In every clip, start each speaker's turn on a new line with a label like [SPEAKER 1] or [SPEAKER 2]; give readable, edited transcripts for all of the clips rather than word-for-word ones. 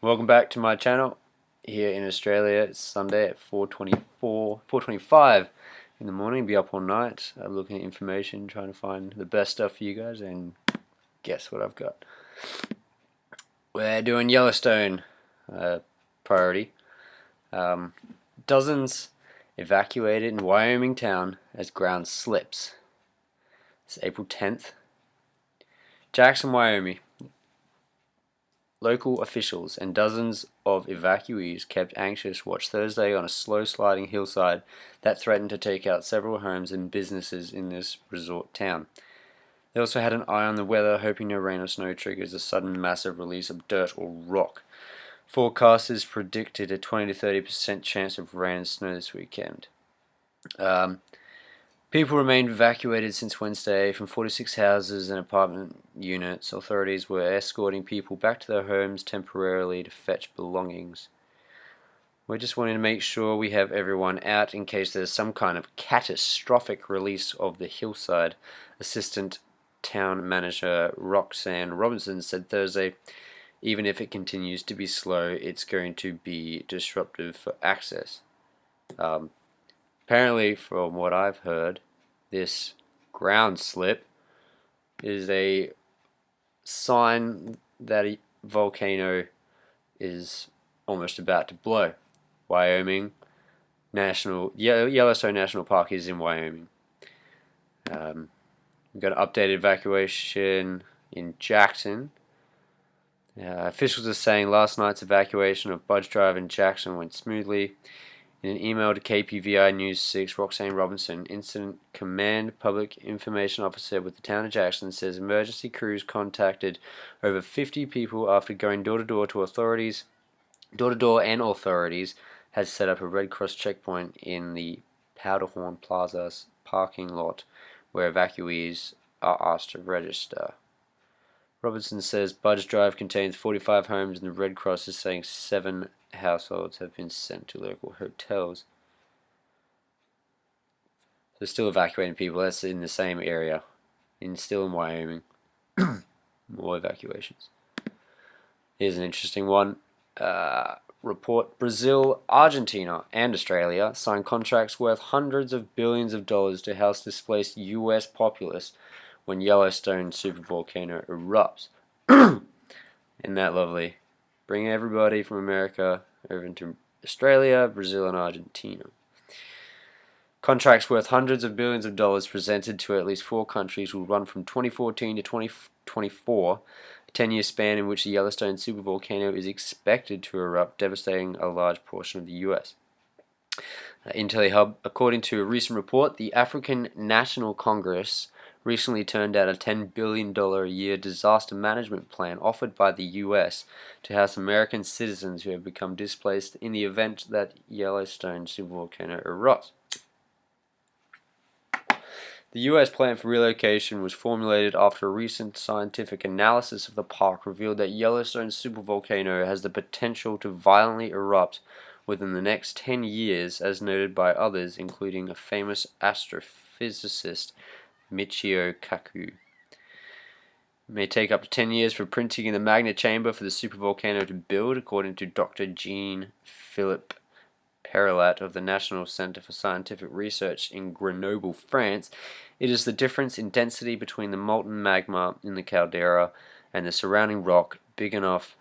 [SPEAKER 1] Welcome back to my channel. Here in Australia, it's Sunday at 4:25 in the morning. Be up all night, looking at information, trying to find the best stuff for you guys, and guess what I've got? We're doing Yellowstone priority. Dozens evacuated in Wyoming town as ground slips. It's April 10th. Jackson, Wyoming. Local officials and dozens of evacuees kept anxious watch Thursday on a slow-sliding hillside that threatened to take out several homes and businesses in this resort town. They also had an eye on the weather, hoping no rain or snow triggers a sudden massive release of dirt or rock. Forecasters predicted a 20 to 30% chance of rain and snow this weekend. People remained evacuated since Wednesday from 46 houses and apartment units. Authorities were escorting people back to their homes temporarily to fetch belongings. We're just wanting to make sure we have everyone out in case there's some kind of catastrophic release of the hillside, Assistant Town Manager Roxanne Robinson said Thursday. Even if it continues to be slow, it's going to be disruptive for access. Apparently, from what I've heard, this ground slip is a sign that a volcano is almost about to blow. Yellowstone National Park is in Wyoming. We've got an updated evacuation in Jackson. Officials are saying last night's evacuation of Budge Drive in Jackson went smoothly. In an email to KPVI News 6, Roxanne Robinson, Incident Command Public Information Officer with the town of Jackson, says emergency crews contacted over 50 people after going door-to-door to authorities. Door-to-door and authorities had set up a Red Cross checkpoint in the Powderhorn Plaza's parking lot where evacuees are asked to register. Robinson says Budge Drive contains 45 homes and the Red Cross is saying 7 households have been sent to local hotels. So still evacuating people. That's in the same area, still in Wyoming. More evacuations. Here's an interesting one. Report: Brazil, Argentina, and Australia signed contracts worth hundreds of billions of dollars to house displaced U.S. populace when Yellowstone supervolcano erupts. Isn't that lovely? Bringing everybody from America over into Australia, Brazil, and Argentina. Contracts worth hundreds of billions of dollars presented to at least 4 countries will run from 2014 to 2024, a 10-year span in which the Yellowstone supervolcano is expected to erupt, devastating a large portion of the U.S. IntelliHub, according to a recent report, the African National Congress recently turned down a $10 billion a year disaster management plan offered by the U.S. to house American citizens who have become displaced in the event that Yellowstone supervolcano erupts. The U.S. plan for relocation was formulated after a recent scientific analysis of the park revealed that Yellowstone supervolcano has the potential to violently erupt within the next 10 years, as noted by others, including a famous astrophysicist, Michio Kaku. It may take up to 10 years for printing in the magnet chamber for the supervolcano to build, according to Dr. Jean-Philippe Perilat of the National Center for Scientific Research in Grenoble, France. It is the difference in density between the molten magma in the caldera and the surrounding rock big enough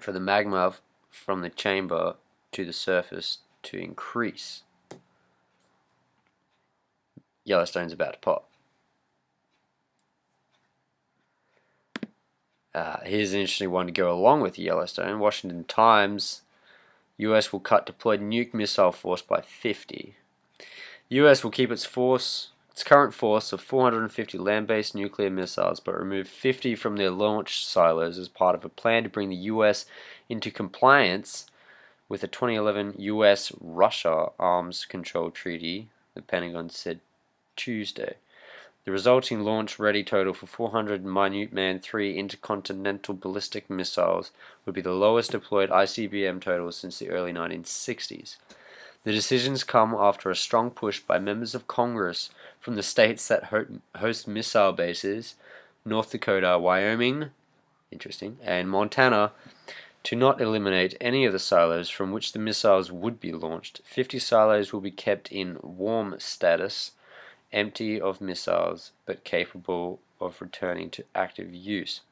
[SPEAKER 1] for the magma from the chamber to the surface to increase. Yellowstone's about to pop. Here's an interesting one to go along with Yellowstone. Washington Times: U.S. will cut deployed nuke missile force by 50. U.S. will keep its current force of 450 land-based nuclear missiles, but remove 50 from their launch silos as part of a plan to bring the U.S. into compliance with the 2011 U.S.-Russia Arms Control Treaty, the Pentagon said Tuesday. The resulting launch-ready total for 400 Minuteman III intercontinental ballistic missiles would be the lowest deployed ICBM total since the early 1960s. The decisions come after a strong push by members of Congress from the states that host missile bases, North Dakota, Wyoming, and Montana, To not eliminate any of the silos from which the missiles would be launched, 50 silos will be kept in warm status, empty of missiles, but capable of returning to active use.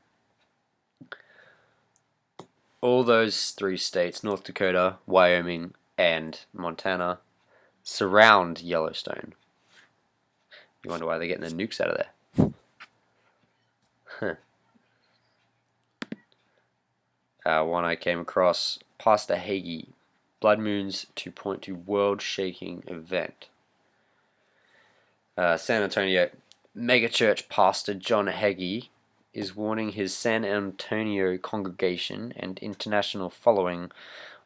[SPEAKER 1] All those 3 states, North Dakota, Wyoming, and Montana, surround Yellowstone. You wonder why they're getting the nukes out of there. One I came across, Pastor Hagee, blood moons to point to world-shaking event. San Antonio megachurch pastor John Hagee is warning his San Antonio congregation and international following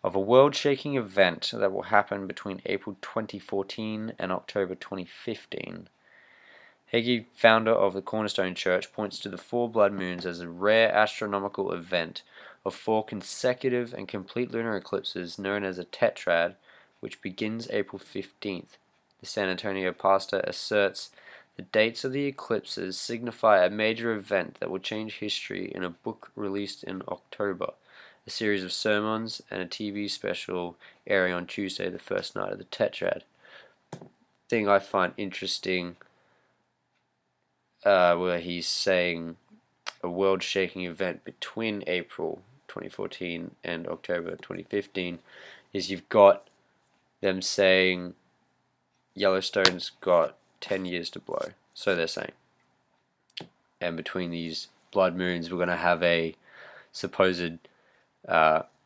[SPEAKER 1] of a world-shaking event that will happen between April 2014 and October 2015. Hagee, founder of the Cornerstone Church, points to the 4 blood moons as a rare astronomical event of 4 consecutive and complete lunar eclipses known as a tetrad, which begins April 15th. The San Antonio pastor asserts the dates of the eclipses signify a major event that will change history in a book released in October, a series of sermons, and a TV special airing on Tuesday, the first night of the tetrad. Thing I find interesting, where he's saying a world-shaking event between April 2014 and October 2015, is you've got them saying Yellowstone's got 10 years to blow, so they're saying. And between these blood moons, we're going to have a supposed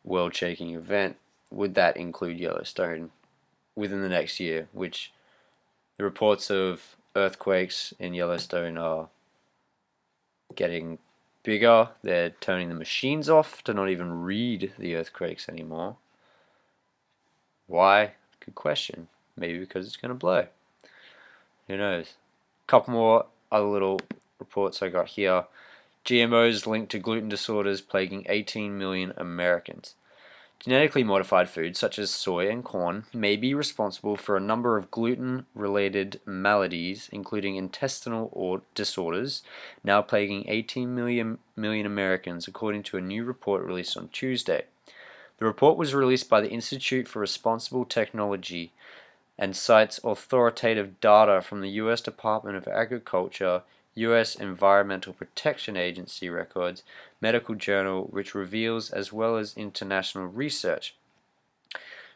[SPEAKER 1] world-shaking event. Would that include Yellowstone within the next year? Which the reports of earthquakes in Yellowstone are getting bigger. They're turning the machines off to not even read the earthquakes anymore. Why? Good question. Maybe because it's going to blow. Who knows? A couple more other little reports I got here. GMOs linked to gluten disorders plaguing 18 million Americans. Genetically modified foods such as soy and corn may be responsible for a number of gluten-related maladies, including intestinal disorders, now plaguing 18 million Americans, according to a new report released on Tuesday. The report was released by the Institute for Responsible Technology and cites authoritative data from the U.S. Department of Agriculture, U.S. Environmental Protection Agency records, medical journal, which reveals as well as international research.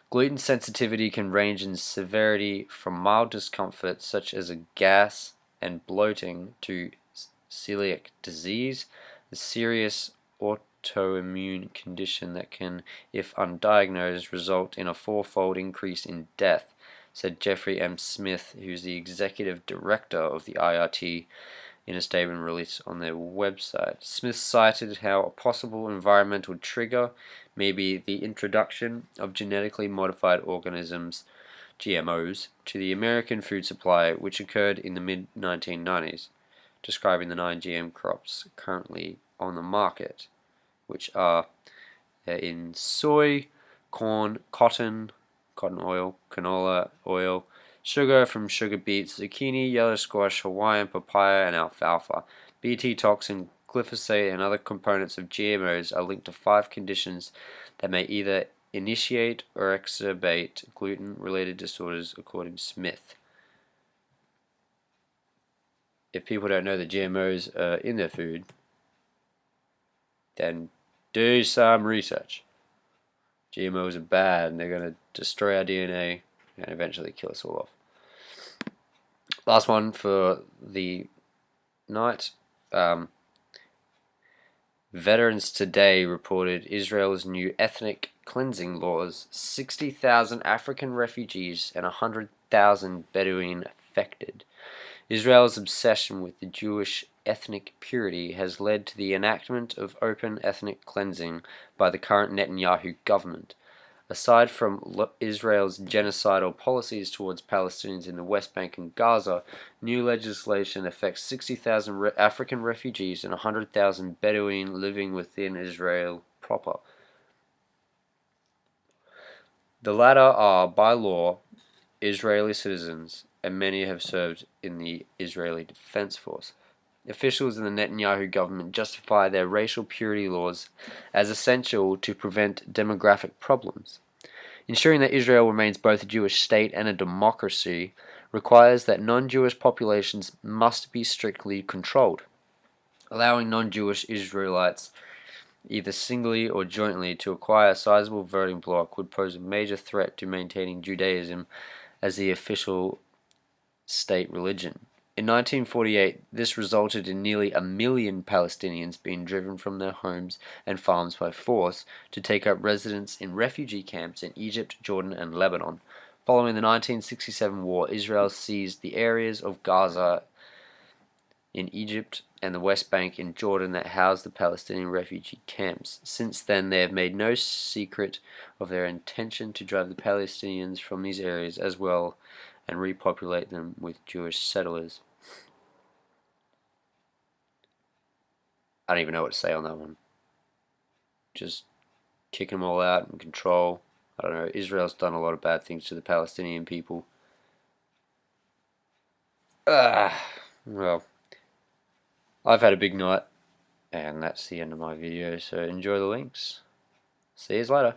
[SPEAKER 1] Gluten sensitivity can range in severity from mild discomfort such as a gas and bloating to celiac disease, a serious autoimmune condition that can, if undiagnosed, result in a 4-fold increase in death, said Jeffrey M. Smith, who's the executive director of the IRT, in a statement released on their website. Smith cited how a possible environmental trigger may be the introduction of genetically modified organisms, GMOs, to the American food supply, which occurred in the mid-1990s, describing the 9 GM crops currently on the market, which are in soy, corn, cotton oil, canola oil, sugar from sugar beets, zucchini, yellow squash, Hawaiian papaya, and alfalfa. Bt toxin, glyphosate, and other components of GMOs are linked to 5 conditions that may either initiate or exacerbate gluten-related disorders, according to Smith. If people don't know that GMOs are in their food, then do some research. GMOs are bad and they're going to destroy our DNA and eventually kill us all off. Last one for the night. Veterans Today reported Israel's new ethnic cleansing laws, 60,000 African refugees and 100,000 Bedouin affected. Israel's obsession with the Jewish ethnic purity has led to the enactment of open ethnic cleansing by the current Netanyahu government. Aside from Israel's genocidal policies towards Palestinians in the West Bank and Gaza, new legislation affects 60,000 African refugees and 100,000 Bedouin living within Israel proper. The latter are, by law, Israeli citizens, and many have served in the Israeli Defense Force. Officials in the Netanyahu government justify their racial purity laws as essential to prevent demographic problems. Ensuring that Israel remains both a Jewish state and a democracy requires that non-Jewish populations must be strictly controlled. Allowing non-Jewish Israelites, either singly or jointly, to acquire a sizable voting bloc would pose a major threat to maintaining Judaism as the official state religion. In 1948, this resulted in nearly 1 million Palestinians being driven from their homes and farms by force to take up residence in refugee camps in Egypt, Jordan, and Lebanon. Following the 1967 war, Israel seized the areas of Gaza in Egypt and the West Bank in Jordan that housed the Palestinian refugee camps. Since then, they have made no secret of their intention to drive the Palestinians from these areas as well and repopulate them with Jewish settlers. I don't even know what to say on that one. Just kicking them all out and control. I don't know. Israel's done a lot of bad things to the Palestinian people. Well, I've had a big night, and that's the end of my video, so enjoy the links. See you later.